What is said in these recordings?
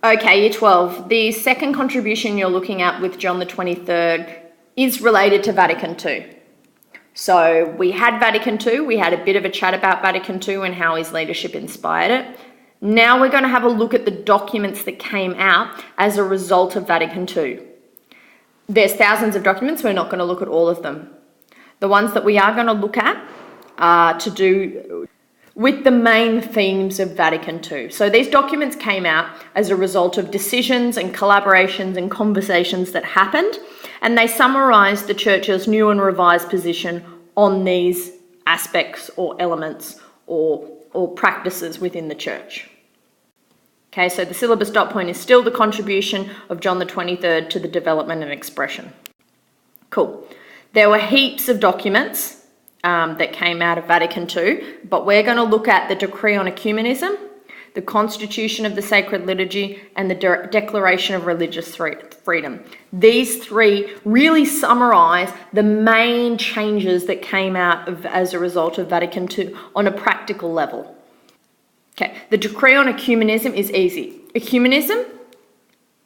Okay, year 12. The second contribution you're looking at with John the 23rd is related to Vatican II. So we had Vatican II, we had a bit of a chat about Vatican II and how his leadership inspired it. Now we're going to have a look at the documents that came out as a result of Vatican II. There's thousands of documents, we're not going to look at all of them. The ones that we are going to look at are to do with the main themes of Vatican II. So these documents came out as a result of decisions and collaborations and conversations that happened, and they summarised the Church's new and revised position on these aspects or elements or practices within the Church. Okay, so the syllabus dot point is still the contribution of John the 23rd to the development and expression. Cool. There were heaps of documents that came out of Vatican II, but we're going to look at the Decree on Ecumenism, the Constitution of the Sacred Liturgy, and the Declaration of Religious Freedom. These three really summarise the main changes that came out as a result of Vatican II on a practical level. Okay, the Decree on Ecumenism is easy. Ecumenism,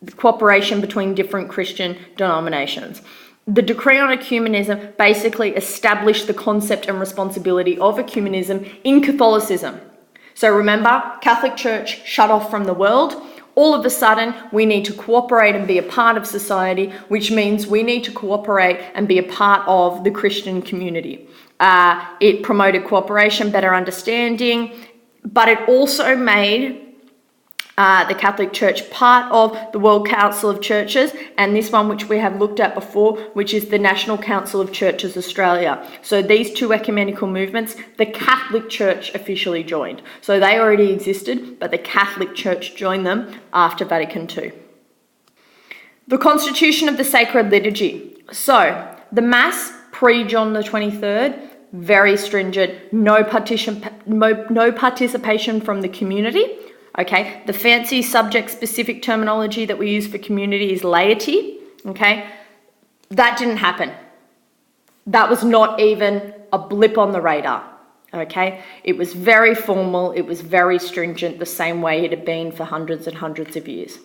the cooperation between different Christian denominations. The Decree on Ecumenism basically established the concept and responsibility of ecumenism in Catholicism. So remember, Catholic Church shut off from the world. All of a sudden, we need to cooperate and be a part of society, which means we need to cooperate and be a part of the Christian community. It promoted cooperation, better understanding, but it also made the Catholic Church part of the World Council of Churches, and this one which we have looked at before, which is the National Council of Churches Australia. So these two ecumenical movements, the Catholic Church officially joined. So they already existed, but the Catholic Church joined them after Vatican II. The Constitution of the Sacred Liturgy. So the Mass pre-John the 23rd, very stringent, no participation from the community. Okay, the fancy subject-specific terminology that we use for community is laity. Okay, that didn't happen. That was not even a blip on the radar. Okay, it was very formal, it was very stringent, the same way it had been for hundreds and hundreds of years.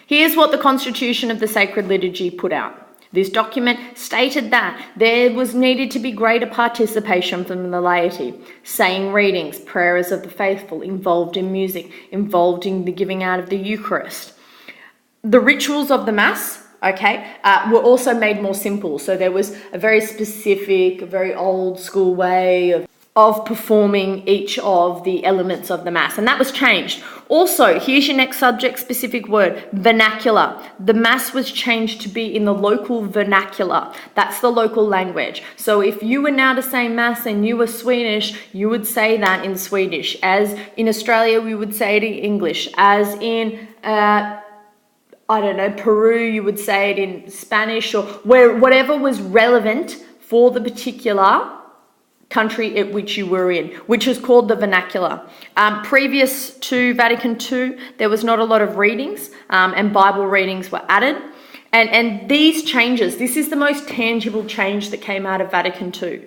Here's what the Constitution of the Sacred Liturgy put out. This document stated that there was needed to be greater participation from the laity, saying readings, prayers of the faithful, involved in music, involved in the giving out of the Eucharist. The rituals of the Mass, were also made more simple. So there was a very specific, very old school way of performing each of the elements of the Mass, and that was changed. Also, here's your next subject-specific word, vernacular. The Mass was changed to be in the local vernacular. That's the local language. So if you were now to say Mass and you were Swedish, you would say that in Swedish. As in Australia, we would say it in English. As in, Peru, you would say it in Spanish, or whatever was relevant for the particular country at which you were in, which is called the vernacular. Previous to Vatican II, there was not a lot of readings, and Bible readings were added. And these changes, this is the most tangible change that came out of Vatican II.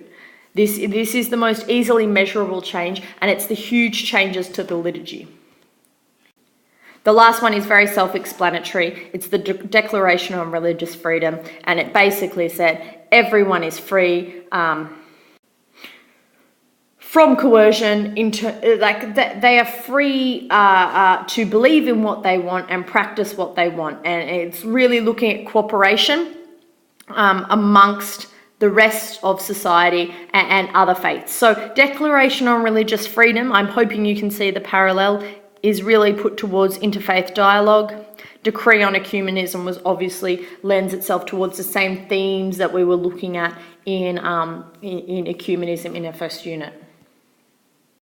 This is the most easily measurable change, and it's the huge changes to the liturgy. The last one is very self-explanatory. It's the Declaration on Religious Freedom, and it basically said everyone is free from coercion they are free to believe in what they want and practice what they want. And it's really looking at cooperation amongst the rest of society and other faiths. So Declaration on Religious Freedom, I'm hoping you can see the parallel, is really put towards interfaith dialogue. Decree on Ecumenism was obviously lends itself towards the same themes that we were looking at in ecumenism in our first unit.